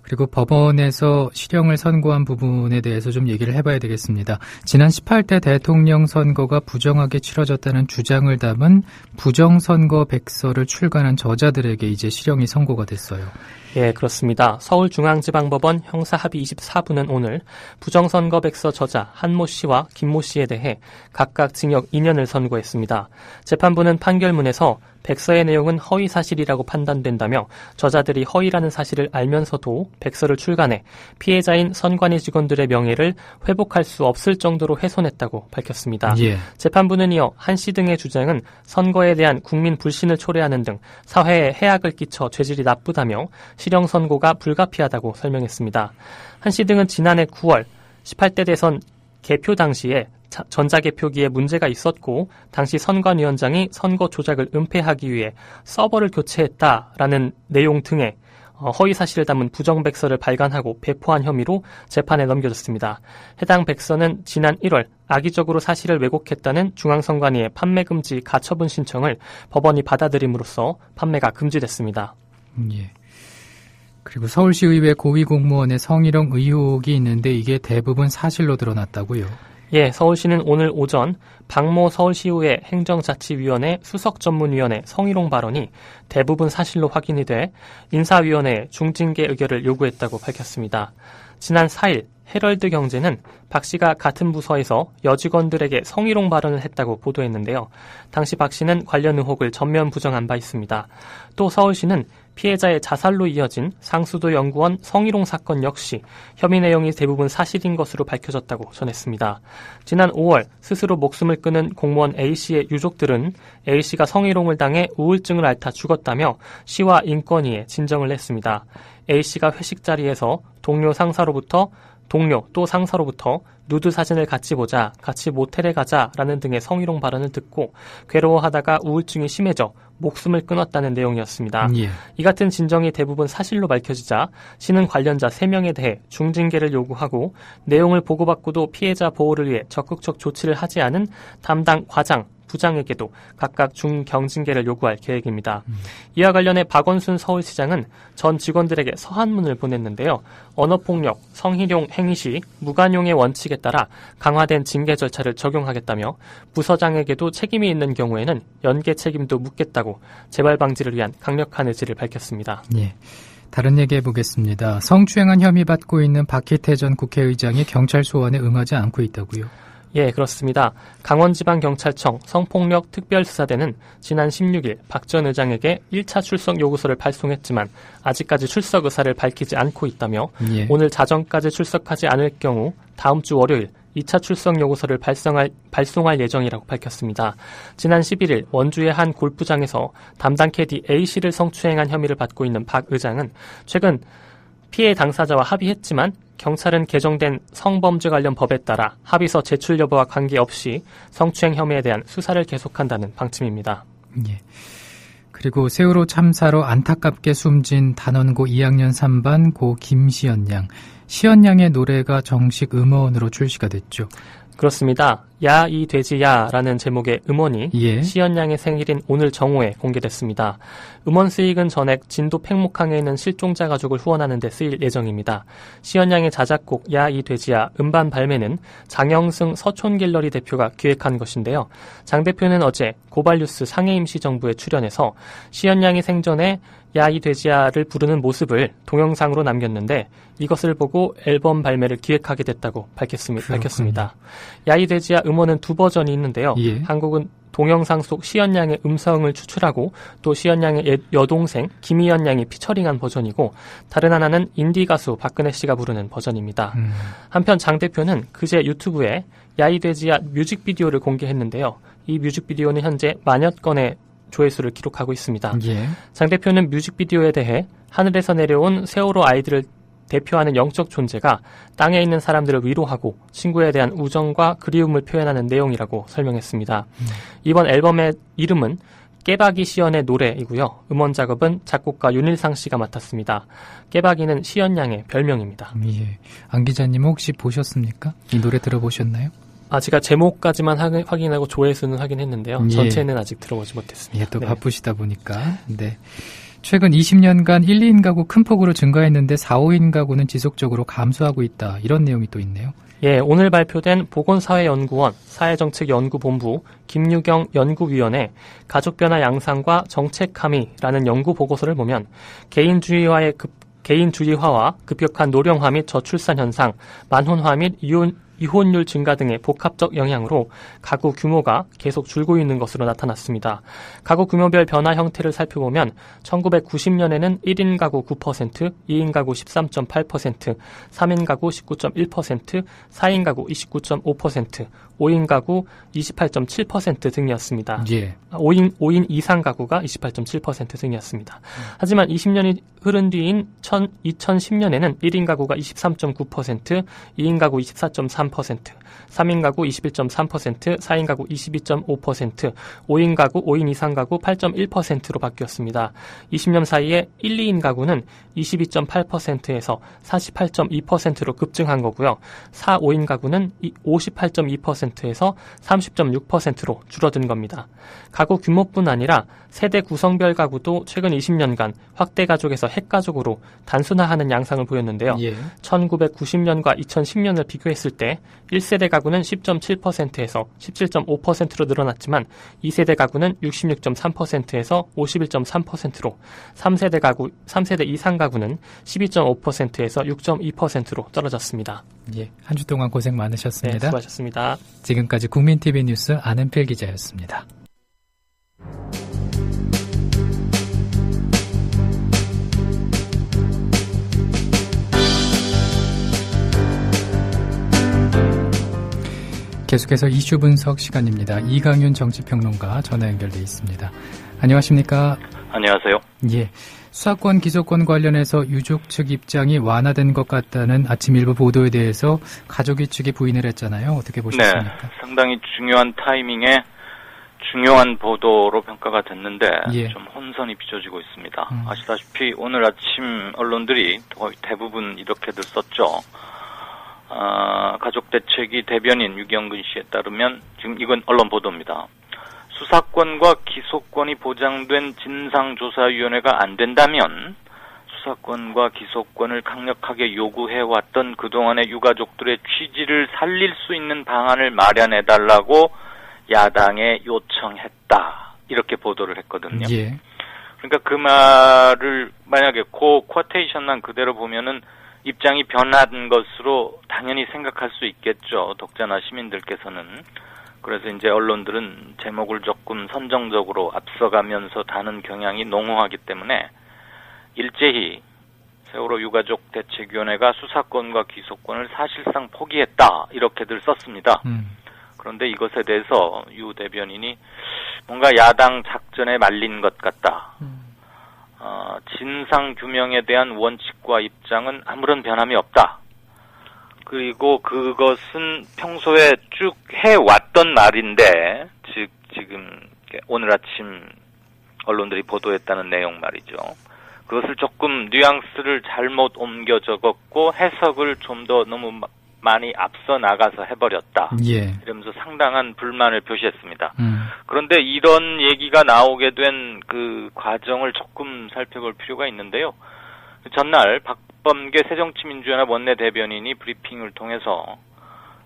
[SPEAKER 1] 그리고 법원에서 실형을 선고한 부분에 대해서 좀 얘기를 해봐야 되겠습니다. 지난 18대 대통령 선거가 부정하게 치러졌다는 주장을 담은 부정선거 백서를 출간한 저자들에게 이제 실형이 선고가 됐어요.
[SPEAKER 5] 예, 그렇습니다. 서울중앙지방법원 형사합의 24부는 오늘 부정선거 백서 저자 한모 씨와 김모 씨에 대해 각각 징역 2년을 선고했습니다. 재판부는 판결문에서 백서의 내용은 허위 사실이라고 판단된다며 저자들이 허위라는 사실을 알면서도 백서를 출간해 피해자인 선관위 직원들의 명예를 회복할 수 없을 정도로 훼손했다고 밝혔습니다.
[SPEAKER 1] 예.
[SPEAKER 5] 재판부는 이어 한 씨 등의 주장은 선거에 대한 국민 불신을 초래하는 등 사회에 해악을 끼쳐 죄질이 나쁘다며 실형 선고가 불가피하다고 설명했습니다. 한 씨 등은 지난해 9월 18대 대선 개표 당시에 전자개표기에 문제가 있었고 당시 선관위원장이 선거 조작을 은폐하기 위해 서버를 교체했다라는 내용 등의 허위 사실을 담은 부정백서를 발간하고 배포한 혐의로 재판에 넘겨졌습니다. 해당 백서는 지난 1월 악의적으로 사실을 왜곡했다는 중앙선관위의 판매금지 가처분 신청을 법원이 받아들임으로써 판매가 금지됐습니다.
[SPEAKER 1] 예. 그리고 서울시의회 고위공무원의 성희롱 의혹이 있는데 이게 대부분 사실로 드러났다고요?
[SPEAKER 5] 예, 서울시는 오늘 오전 박모 서울시의회 행정자치위원회 수석전문위원회 성희롱 발언이 대부분 사실로 확인이 돼 인사위원회에 중징계 의결을 요구했다고 밝혔습니다. 지난 4일 헤럴드 경제는 박 씨가 같은 부서에서 여직원들에게 성희롱 발언을 했다고 보도했는데요. 당시 박 씨는 관련 의혹을 전면 부정한 바 있습니다. 또 서울시는 피해자의 자살로 이어진 상수도 연구원 성희롱 사건 역시 혐의 내용이 대부분 사실인 것으로 밝혀졌다고 전했습니다. 지난 5월 스스로 목숨을 끊은 공무원 A씨의 유족들은 A씨가 성희롱을 당해 우울증을 앓다 죽었다며 시와 인권위에 진정을 했습니다. A씨가 회식 자리에서 동료 또 상사로부터 누드 사진을 같이 보자, 같이 모텔에 가자라는 등의 성희롱 발언을 듣고 괴로워하다가 우울증이 심해져 목숨을 끊었다는 내용이었습니다.
[SPEAKER 1] 예.
[SPEAKER 5] 이 같은 진정이 대부분 사실로 밝혀지자 시는 관련자 3명에 대해 중징계를 요구하고 내용을 보고받고도 피해자 보호를 위해 적극적 조치를 하지 않은 담당 과장, 부장에게도 각각 중경징계를 요구할 계획입니다. 이와 관련해 박원순 서울시장은 전 직원들에게 서한문을 보냈는데요. 언어폭력, 성희롱 행위 시 무관용의 원칙에 따라 강화된 징계 절차를 적용하겠다며 부서장에게도 책임이 있는 경우에는 연계 책임도 묻겠다고 재발 방지를 위한 강력한 의지를 밝혔습니다.
[SPEAKER 1] 예. 다른 얘기 해보겠습니다. 성추행한 혐의 받고 있는 박희태 전 국회의장이 경찰 소환에 응하지 않고 있다고요?
[SPEAKER 5] 예, 그렇습니다. 강원지방경찰청 성폭력 특별수사대는 지난 16일 박 전 의장에게 1차 출석 요구서를 발송했지만 아직까지 출석 의사를 밝히지 않고 있다며
[SPEAKER 1] 예.
[SPEAKER 5] 오늘 자정까지 출석하지 않을 경우 다음 주 월요일 2차 출석 요구서를 발송할 예정이라고 밝혔습니다. 지난 11일 원주의 한 골프장에서 담당 캐디 A씨를 성추행한 혐의를 받고 있는 박 의장은 최근 피해 당사자와 합의했지만 경찰은 개정된 성범죄 관련 법에 따라 합의서 제출 여부와 관계없이 성추행 혐의에 대한 수사를 계속한다는 방침입니다.
[SPEAKER 1] 예. 그리고 세월호 참사로 안타깝게 숨진 단원고 2학년 3반 고 김시연 양. 시연 양의 노래가 정식 음원으로 출시가 됐죠.
[SPEAKER 5] 그렇습니다. 야 이 돼지야라는 제목의 음원이
[SPEAKER 1] 예.
[SPEAKER 5] 시연 양의 생일인 오늘 정오에 공개됐습니다. 음원 수익은 전액 진도 팽목항에 있는 실종자 가족을 후원하는 데 쓰일 예정입니다. 시연 양의 자작곡 야 이 돼지야 음반 발매는 장영승 서촌갤러리 대표가 기획한 것인데요. 장 대표는 어제 고발뉴스 상해임시정부에 출연해서 시연 양이 생전에 야 이 돼지야를 부르는 모습을 동영상으로 남겼는데 이것을 보고 앨범 발매를 기획하게 됐다고 밝혔습니다. 야 이 돼지야 음원은 두 버전이 있는데요.
[SPEAKER 1] 예.
[SPEAKER 5] 한국은 동영상 속 시연 양의 음성을 추출하고 또 시연 양의 여동생 김희연 양이 피처링한 버전이고 다른 하나는 인디 가수 박근혜 씨가 부르는 버전입니다. 한편 장 대표는 그제 유튜브에 야 이 돼지야 뮤직비디오를 공개했는데요. 이 뮤직비디오는 현재 만여 건의 조회수를 기록하고 있습니다.
[SPEAKER 1] 예.
[SPEAKER 5] 장 대표는 뮤직비디오에 대해 하늘에서 내려온 세월호 아이들을 대표하는 영적 존재가 땅에 있는 사람들을 위로하고 친구에 대한 우정과 그리움을 표현하는 내용이라고 설명했습니다. 이번 앨범의 이름은 깨박이 시연의 노래이고요. 음원 작업은 작곡가 윤일상 씨가 맡았습니다. 깨박이는 시연 양의 별명입니다.
[SPEAKER 1] 예. 안 기자님 혹시 보셨습니까? 이 노래 들어보셨나요?
[SPEAKER 5] 제가 제목까지만 확인하고 조회수는 확인했는데요.
[SPEAKER 1] 예.
[SPEAKER 5] 전체는 아직 들어보지 못했습니다.
[SPEAKER 1] 예, 또
[SPEAKER 5] 네.
[SPEAKER 1] 바쁘시다 보니까. 네. 최근 20년간 1, 2인 가구 큰 폭으로 증가했는데 4, 5인 가구는 지속적으로 감소하고 있다. 이런 내용이 또 있네요.
[SPEAKER 5] 예, 오늘 발표된 보건사회연구원 사회정책연구본부 김유경 연구위원회 가족변화 양상과 정책함의라는 연구 보고서를 보면 개인주의화와 급격한 노령화 및 저출산 현상, 만혼화 및 이혼율 증가 등의 복합적 영향으로 가구 규모가 계속 줄고 있는 것으로 나타났습니다. 가구 규모별 변화 형태를 살펴보면 1990년에는 1인 가구 9%, 2인 가구 13.8%, 3인 가구 19.1%, 4인 가구 29.5%, 5인 가구 28.7% 등이었습니다.
[SPEAKER 1] 예.
[SPEAKER 5] 5인 이상 가구가 28.7% 등이었습니다. 하지만 20년이 흐른 뒤인 2010년에는 1인 가구가 23.9%, 2인 가구 24.3%, 3인 가구 21.3%, 4인 가구 22.5%, 5인 가구, 5인 이상 가구 8.1%로 바뀌었습니다. 20년 사이에 1, 2인 가구는 22.8%에서 48.2%로 급증한 거고요. 4, 5인 가구는 58.2%에서 30.6%로 줄어든 겁니다. 가구 규모뿐 아니라 세대 구성별 가구도 최근 20년간 확대 가족에서 핵가족으로 단순화하는 양상을 보였는데요.
[SPEAKER 1] 예.
[SPEAKER 5] 1990년과 2010년을 비교했을 때 1세대 가구는 10.7%에서 17.5%로 늘어났지만 2세대 가구는 66.3%에서 51.3%로 3세대 이상 가구는 12.5%에서 6.2%로 떨어졌습니다.
[SPEAKER 1] 예. 한 주 동안 고생
[SPEAKER 5] 네,
[SPEAKER 1] 많으셨습니다.
[SPEAKER 5] 수고하셨습니다.
[SPEAKER 1] 지금까지 국민TV 뉴스 안은필 기자였습니다. 계속해서 이슈 분석 시간입니다. 이강윤 정치평론가 전화 연결돼 있습니다. 안녕하십니까?
[SPEAKER 6] 안녕하세요.
[SPEAKER 1] 예. 수사권 기소권 관련해서 유족 측 입장이 완화된 것 같다는 아침 일부 보도에 대해서 가족이 측이 부인을 했잖아요. 어떻게 보셨습니까?
[SPEAKER 6] 네, 상당히 중요한 타이밍에 중요한 보도로 평가가 됐는데
[SPEAKER 1] 예.
[SPEAKER 6] 좀 혼선이 빚어지고 있습니다. 아시다시피 오늘 아침 언론들이 거의 대부분 이렇게들 썼죠. 가족대책위 대변인 유경근 씨에 따르면 지금 이건 언론 보도입니다. 수사권과 기소권이 보장된 진상조사위원회가 안 된다면 수사권과 기소권을 강력하게 요구해왔던 그동안의 유가족들의 취지를 살릴 수 있는 방안을 마련해달라고 야당에 요청했다. 이렇게 보도를 했거든요.
[SPEAKER 1] 예.
[SPEAKER 6] 그러니까 그 말을 만약에 그 쿼테이션만 그대로 보면은 입장이 변한 것으로 당연히 생각할 수 있겠죠. 독자나 시민들께서는. 그래서 이제 언론들은 제목을 조금 선정적으로 앞서가면서 다는 경향이 농후하기 때문에 일제히 세월호 유가족 대책위원회가 수사권과 기소권을 사실상 포기했다 이렇게들 썼습니다. 그런데 이것에 대해서 유 대변인이 뭔가 야당 작전에 말린 것 같다. 진상 규명에 대한 원칙과 입장은 아무런 변함이 없다. 그리고 그것은 평소에 쭉 해왔던 말인데, 즉 지금 오늘 아침 언론들이 보도했다는 내용 말이죠. 그것을 조금 뉘앙스를 잘못 옮겨 적었고 해석을 좀 더 너무 많이 앞서 나가서 해버렸다.
[SPEAKER 1] 예.
[SPEAKER 6] 이러면서 상당한 불만을 표시했습니다. 그런데 이런 얘기가 나오게 된 그 과정을 조금 살펴볼 필요가 있는데요. 전날 박범계 새정치민주연합 원내대변인이 브리핑을 통해서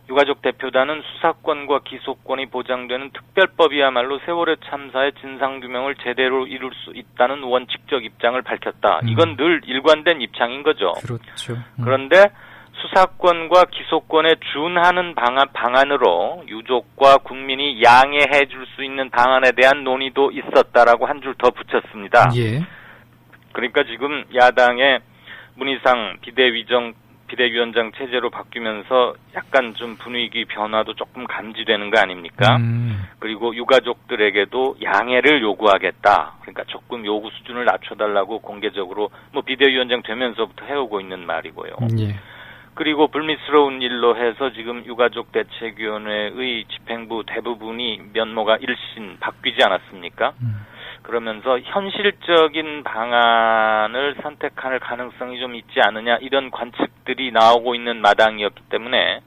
[SPEAKER 6] 유가족 대표단은 수사권과 기소권이 보장되는 특별법이야말로 세월호 참사의 진상규명을 제대로 이룰 수 있다는 원칙적 입장을 밝혔다. 이건 늘 일관된 입장인 거죠.
[SPEAKER 1] 그렇죠.
[SPEAKER 6] 그런데 수사권과 기소권에 준하는 방안으로 유족과 국민이 양해해 줄 수 있는 방안에 대한 논의도 있었다라고 한 줄 더 붙였습니다.
[SPEAKER 1] 예.
[SPEAKER 6] 그러니까 지금 야당의 문희상 비대위원장 체제로 바뀌면서 약간 좀 분위기 변화도 조금 감지되는 거 아닙니까? 그리고 유가족들에게도 양해를 요구하겠다. 그러니까 조금 요구 수준을 낮춰달라고 공개적으로 뭐 비대위원장 되면서부터 해오고 있는 말이고요.
[SPEAKER 1] 예.
[SPEAKER 6] 그리고 불미스러운 일로 해서 지금 유가족 대책위원회의 집행부 대부분이 면모가 일신 바뀌지 않았습니까? 그러면서 현실적인 방안을 선택할 가능성이 좀 있지 않느냐 이런 관측들이 나오고 있는 마당이었기 때문에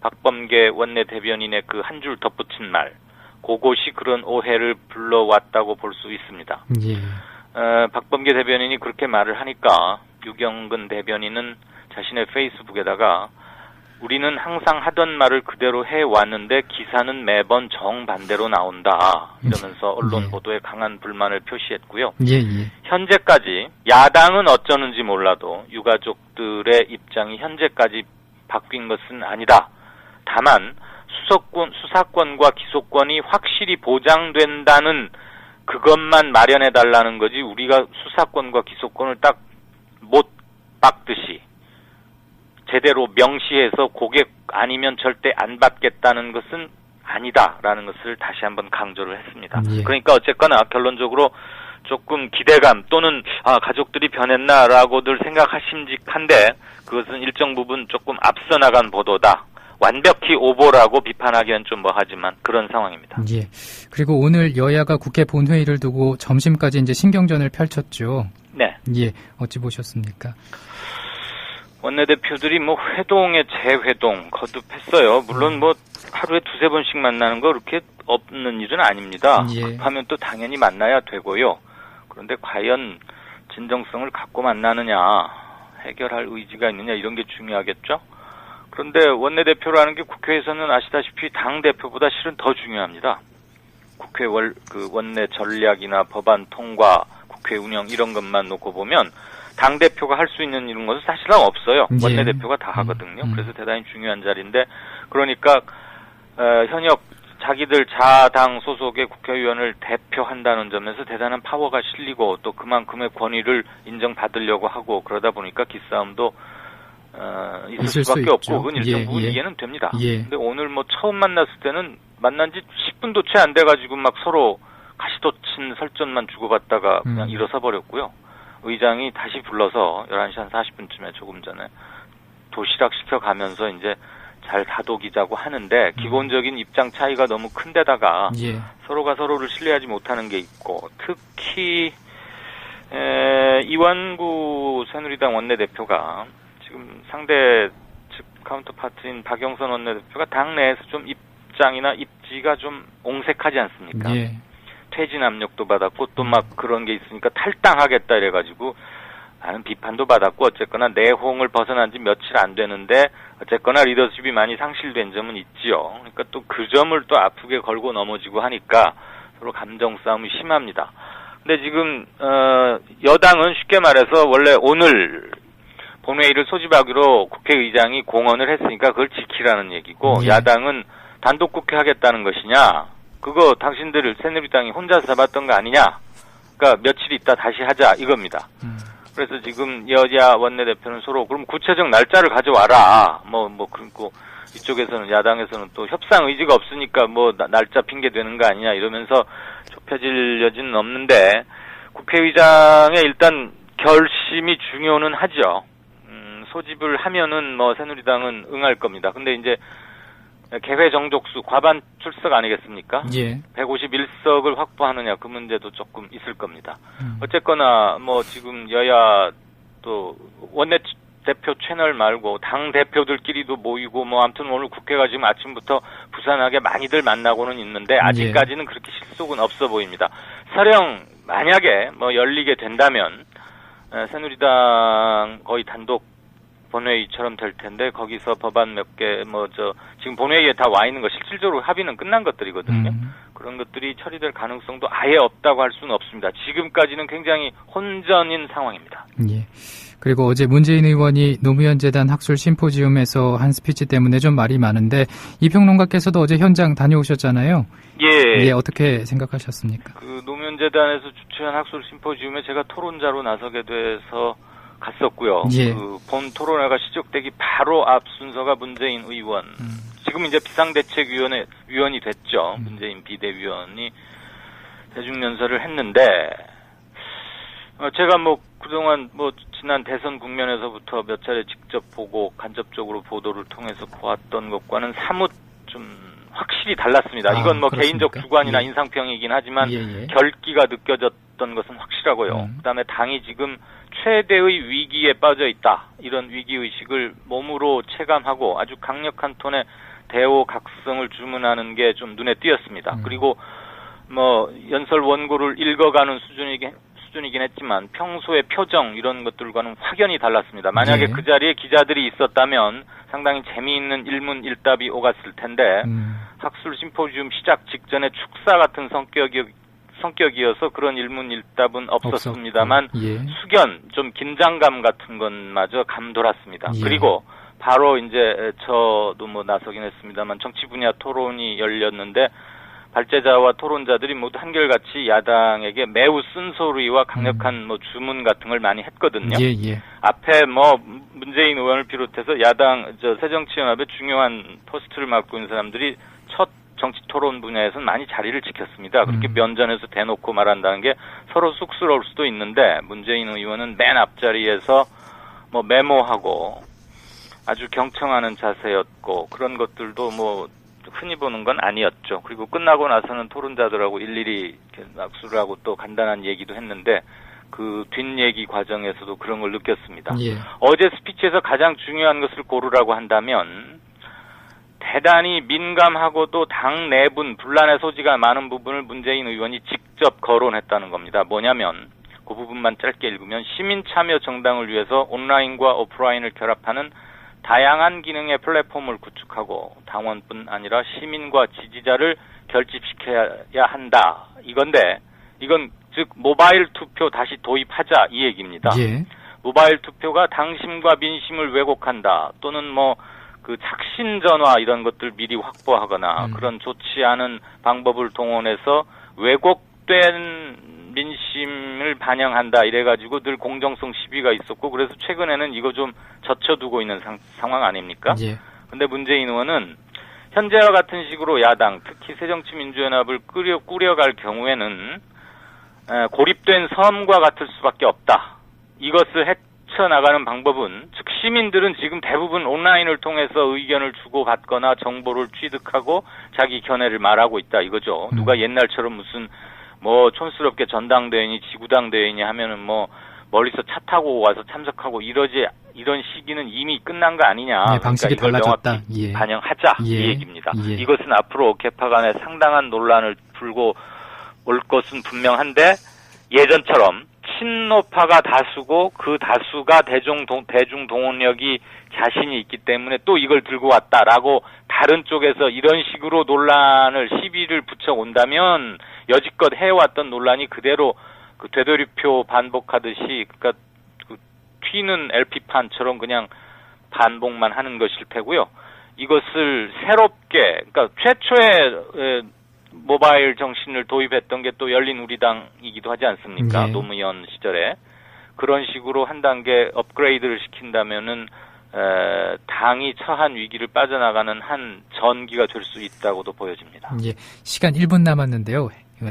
[SPEAKER 6] 박범계 원내대변인의 그 한 줄 덧붙인 말, 그것이 그런 오해를 불러왔다고 볼 수 있습니다.
[SPEAKER 1] 예.
[SPEAKER 6] 박범계 대변인이 그렇게 말을 하니까 유경근 대변인은 자신의 페이스북에다가 우리는 항상 하던 말을 그대로 해왔는데 기사는 매번 정반대로 나온다. 이러면서 언론 보도에 강한 불만을 표시했고요.
[SPEAKER 1] 예.
[SPEAKER 6] 현재까지 야당은 어쩌는지 몰라도 유가족들의 입장이 현재까지 바뀐 것은 아니다. 다만 수사권과 기소권이 확실히 보장된다는 그것만 마련해달라는 거지 우리가 수사권과 기소권을 딱 못 박듯이 제대로 명시해서 고객 아니면 절대 안 받겠다는 것은 아니다라는 것을 다시 한번 강조를 했습니다.
[SPEAKER 1] 예.
[SPEAKER 6] 그러니까 어쨌거나 결론적으로 조금 기대감 또는 가족들이 변했나라고들 생각하심직한데 그것은 일정 부분 조금 앞서 나간 보도다. 완벽히 오보라고 비판하기엔 좀 뭐하지만 그런 상황입니다.
[SPEAKER 1] 예. 그리고 오늘 여야가 국회 본회의를 두고 점심까지 이제 신경전을 펼쳤죠.
[SPEAKER 6] 네.
[SPEAKER 1] 예. 어찌 보셨습니까?
[SPEAKER 6] 원내대표들이 뭐 회동에 재회동 거듭했어요. 물론 뭐 하루에 두세 번씩 만나는 거 그렇게 없는 일은 아닙니다.
[SPEAKER 1] 예.
[SPEAKER 6] 급하면 또 당연히 만나야 되고요. 그런데 과연 진정성을 갖고 만나느냐, 해결할 의지가 있느냐 이런 게 중요하겠죠. 그런데 원내대표라는 게 국회에서는 아시다시피 당대표보다 실은 더 중요합니다. 국회 원내 전략이나 법안 통과, 국회 운영 이런 것만 놓고 보면 당대표가 할 수 있는 이런 것은 사실은 없어요.
[SPEAKER 1] 예.
[SPEAKER 6] 원내대표가 다 하거든요. 그래서 대단히 중요한 자리인데 그러니까 현역 자기들 자당 소속의 국회의원을 대표한다는 점에서 대단한 파워가 실리고 또 그만큼의 권위를 인정받으려고 하고 그러다 보니까 기싸움도 있을 수밖에 없고 그건 일정 부분 이해는 됩니다. 근데 오늘 뭐 처음 만났을 때는 만난 지 10분도 채 안 돼가지고 막 서로 가시도친 설전만 주고받다가 그냥 일어서 버렸고요. 의장이 다시 불러서 11시 한 40분쯤에 조금 전에 도시락 시켜가면서 이제 잘 다독이자고 하는데 기본적인 입장 차이가 너무 큰 데다가 서로가 서로를 신뢰하지 못하는 게 있고 특히 이완구 새누리당 원내대표가 지금 상대 즉 카운터파트인 박영선 원내대표가 당내에서 좀 입장이나 입지가 좀 옹색하지 않습니까? 퇴진 압력도 받았고 또 막 그런 게 있으니까 탈당하겠다 이래가지고 많은 비판도 받았고 어쨌거나 내홍을 벗어난 지 며칠 안 되는데 어쨌거나 리더십이 많이 상실된 점은 있지요. 그러니까 또 그 점을 또 아프게 걸고 넘어지고 하니까 서로 감정 싸움이 심합니다. 근데 지금 여당은 쉽게 말해서 원래 오늘 본회의를 소집하기로 국회의장이 공언을 했으니까 그걸 지키라는 얘기고
[SPEAKER 1] 예.
[SPEAKER 6] 야당은 단독 국회 하겠다는 것이냐? 그거 당신들 새누리당이 혼자 잡았던 거 아니냐? 그러니까 며칠 있다 다시 하자 이겁니다. 그래서 지금 여야 원내대표는 서로 그럼 구체적 날짜를 가져와라. 그리고 이쪽에서는 야당에서는 또 협상 의지가 없으니까 날짜 핑계 되는 거 아니냐 이러면서 좁혀질 여지는 없는데 국회의장의 일단 결심이 중요는 하죠. 소집을 하면은 새누리당은 응할 겁니다. 근데 이제 개회 정족수 과반 출석 아니겠습니까?
[SPEAKER 1] 예.
[SPEAKER 6] 151석을 확보하느냐 그 문제도 조금 있을 겁니다. 어쨌거나 지금 여야 또 원내대표 채널 말고 당 대표들끼리도 모이고 아무튼 오늘 국회가 지금 아침부터 부산하게 많이들 만나고는 있는데 아직까지는 그렇게 실속은 없어 보입니다. 설령 만약에 열리게 된다면 새누리당 거의 단독 본회의처럼 될 텐데 거기서 법안 몇 개 지금 본회의에 다 와 있는 거 실질적으로 합의는 끝난 것들이거든요. 그런 것들이 처리될 가능성도 아예 없다고 할 수는 없습니다. 지금까지는 굉장히 혼전인 상황입니다.
[SPEAKER 1] 예. 그리고 어제 문재인 의원이 노무현 재단 학술 심포지움에서 한 스피치 때문에 좀 말이 많은데 이 평론가께서도 어제 현장 다녀오셨잖아요.
[SPEAKER 6] 예.
[SPEAKER 1] 어떻게 생각하셨습니까?
[SPEAKER 6] 그 노무현 재단에서 주최한 학술 심포지움에 제가 토론자로 나서게 돼서 갔었고요.
[SPEAKER 1] 예.
[SPEAKER 6] 그 본 토론회가 시작되기 바로 앞 순서가 문재인 의원. 지금 이제 비상대책위원회 위원이 됐죠. 문재인 비대위원이 대중연설을 했는데 제가 그동안 지난 대선 국면에서부터 몇 차례 직접 보고 간접적으로 보도를 통해서 보았던 것과는 사뭇 좀 확실히 달랐습니다. 이건
[SPEAKER 1] 그렇습니까?
[SPEAKER 6] 개인적 주관이나
[SPEAKER 1] 예.
[SPEAKER 6] 인상평이긴 하지만
[SPEAKER 1] 예.
[SPEAKER 6] 결기가 느껴졌던 것은 확실하고요. 그다음에 당이 지금 최대의 위기에 빠져 있다. 이런 위기의식을 몸으로 체감하고 아주 강력한 톤의 대오 각성을 주문하는 게 좀 눈에 띄었습니다. 그리고 연설 원고를 읽어가는 수준이긴 했지만 평소의 표정 이런 것들과는 확연히 달랐습니다. 만약에
[SPEAKER 1] 예.
[SPEAKER 6] 그 자리에 기자들이 있었다면 상당히 재미있는 일문일답이 오갔을 텐데 학술 심포지움 시작 직전에 축사 같은 성격이어서 그런 일문일답은 없었습니다만
[SPEAKER 1] 예.
[SPEAKER 6] 숙연, 좀 긴장감 같은 것마저 감돌았습니다.
[SPEAKER 1] 예.
[SPEAKER 6] 그리고 바로 이제 저도 나서긴 했습니다만 정치 분야 토론이 열렸는데 발제자와 토론자들이 모두 한결같이 야당에게 매우 쓴소리와 강력한 주문 같은 걸 많이 했거든요.
[SPEAKER 1] 예.
[SPEAKER 6] 앞에 문재인 의원을 비롯해서 야당 새정치연합의 중요한 포스트를 맡고 있는 사람들이 첫 정치 토론 분야에서는 많이 자리를 지켰습니다. 그렇게 면전에서 대놓고 말한다는 게 서로 쑥스러울 수도 있는데 문재인 의원은 맨 앞자리에서 메모하고 아주 경청하는 자세였고 그런 것들도 흔히 보는 건 아니었죠. 그리고 끝나고 나서는 토론자들하고 일일이 악수를 하고 또 간단한 얘기도 했는데 그 뒷얘기 과정에서도 그런 걸 느꼈습니다.
[SPEAKER 1] 예.
[SPEAKER 6] 어제 스피치에서 가장 중요한 것을 고르라고 한다면 대단히 민감하고도 당 내분, 분란의 소지가 많은 부분을 문재인 의원이 직접 거론했다는 겁니다. 뭐냐면 그 부분만 짧게 읽으면 시민 참여 정당을 위해서 온라인과 오프라인을 결합하는 다양한 기능의 플랫폼을 구축하고 당원뿐 아니라 시민과 지지자를 결집시켜야 한다. 이건데 이건 즉 모바일 투표 다시 도입하자 이 얘기입니다.
[SPEAKER 1] 예.
[SPEAKER 6] 모바일 투표가 당심과 민심을 왜곡한다. 또는 그 착신 전화 이런 것들 미리 확보하거나 그런 좋지 않은 방법을 동원해서 왜곡된 민심을 반영한다 이래가지고 늘 공정성 시비가 있었고 그래서 최근에는 이거 좀 젖혀두고 있는 상황 아닙니까?
[SPEAKER 1] 예.
[SPEAKER 6] 근데 문재인 의원은 현재와 같은 식으로 야당 특히 새정치민주연합을 꾸려갈 경우에는 고립된 섬과 같을 수밖에 없다. 이것을 헤쳐나가는 방법은 즉 시민들은 지금 대부분 온라인을 통해서 의견을 주고받거나 정보를 취득하고 자기 견해를 말하고 있다 이거죠. 누가 옛날처럼 무슨 촌스럽게 전당대회니 지구당대회니 하면은 멀리서 차 타고 와서 참석하고 이런 시기는 이미 끝난 거 아니냐.
[SPEAKER 1] 네, 방식이
[SPEAKER 6] 그러니까
[SPEAKER 1] 달라졌다.
[SPEAKER 6] 명확히
[SPEAKER 1] 예.
[SPEAKER 6] 반영하자
[SPEAKER 1] 예.
[SPEAKER 6] 이 얘기입니다.
[SPEAKER 1] 예.
[SPEAKER 6] 이것은 앞으로 개파 간에 상당한 논란을 불고 올 것은 분명한데 예전처럼 친노파가 다수고 그 다수가 대중 동원력이 자신이 있기 때문에 또 이걸 들고 왔다라고 다른 쪽에서 이런 식으로 논란을 시비를 붙여온다면 여지껏 해왔던 논란이 그대로 그 되돌이표 반복하듯이 그러니까 그 튀는 LP판처럼 그냥 반복만 하는 것일 테고요. 이것을 새롭게, 그러니까 최초의 모바일 정신을 도입했던 게 또 열린우리당이기도 하지 않습니까?
[SPEAKER 1] 네.
[SPEAKER 6] 노무현 시절에. 그런 식으로 한 단계 업그레이드를 시킨다면은 당이 처한 위기를 빠져나가는 한 전기가 될 수 있다고도 보여집니다.
[SPEAKER 1] 예, 시간 1분 남았는데요.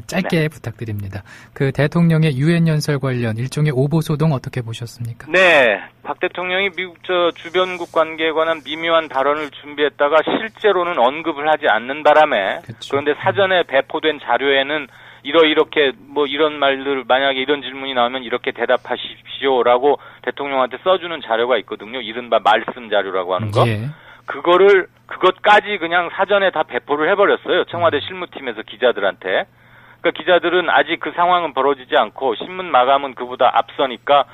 [SPEAKER 1] 짧게 부탁드립니다. 그 대통령의 유엔 연설 관련 일종의 오보 소동 어떻게 보셨습니까?
[SPEAKER 6] 네, 박 대통령이 미국 주변국 관계에 관한 미묘한 발언을 준비했다가 실제로는 언급을 하지 않는 바람에
[SPEAKER 1] 그쵸.
[SPEAKER 6] 그런데 사전에 배포된 자료에는 이렇게 뭐 이런 말들 만약에 이런 질문이 나오면 이렇게 대답하십시오라고 대통령한테 써주는 자료가 있거든요. 이른바 말씀 자료라고 하는 거.
[SPEAKER 1] 예.
[SPEAKER 6] 그것까지 그냥 사전에 다 배포를 해버렸어요. 청와대 실무팀에서 기자들한테. 그러니까 기자들은 아직 그 상황은 벌어지지 않고 신문 마감은 그보다 앞서니까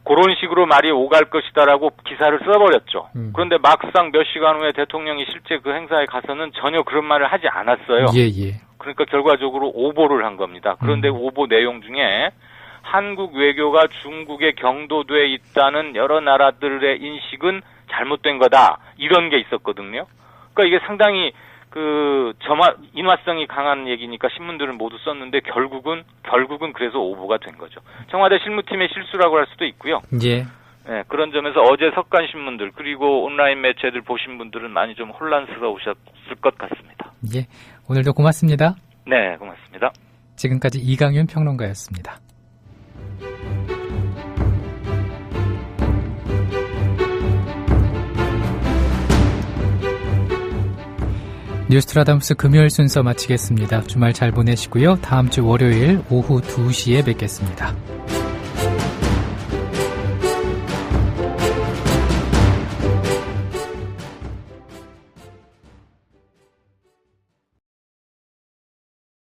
[SPEAKER 6] 그런 식으로 말이 오갈 것이다라고 기사를 써버렸죠. 그런데 막상 몇 시간 후에 대통령이 실제 그 행사에 가서는 전혀 그런 말을 하지 않았어요.
[SPEAKER 1] 예.
[SPEAKER 6] 그러니까 결과적으로 오보를 한 겁니다. 그런데 오보 내용 중에 한국 외교가 중국에 경도돼 있다는 여러 나라들의 인식은 잘못된 거다. 이런 게 있었거든요. 그러니까 이게 상당히 인화성이 강한 얘기니까 신문들은 모두 썼는데 결국은 그래서 오보가 된 거죠. 청와대 실무팀의 실수라고 할 수도 있고요.
[SPEAKER 1] 예.
[SPEAKER 6] 네, 그런 점에서 어제 석간 신문들 그리고 온라인 매체들 보신 분들은 많이 좀 혼란스러우셨을 것 같습니다.
[SPEAKER 1] 예. 오늘도 고맙습니다.
[SPEAKER 6] 네, 고맙습니다.
[SPEAKER 1] 지금까지 이강윤 평론가였습니다. 뉴스트라다무스 금요일 순서 마치겠습니다. 주말 잘 보내시고요. 다음 주 월요일 오후 2시에 뵙겠습니다.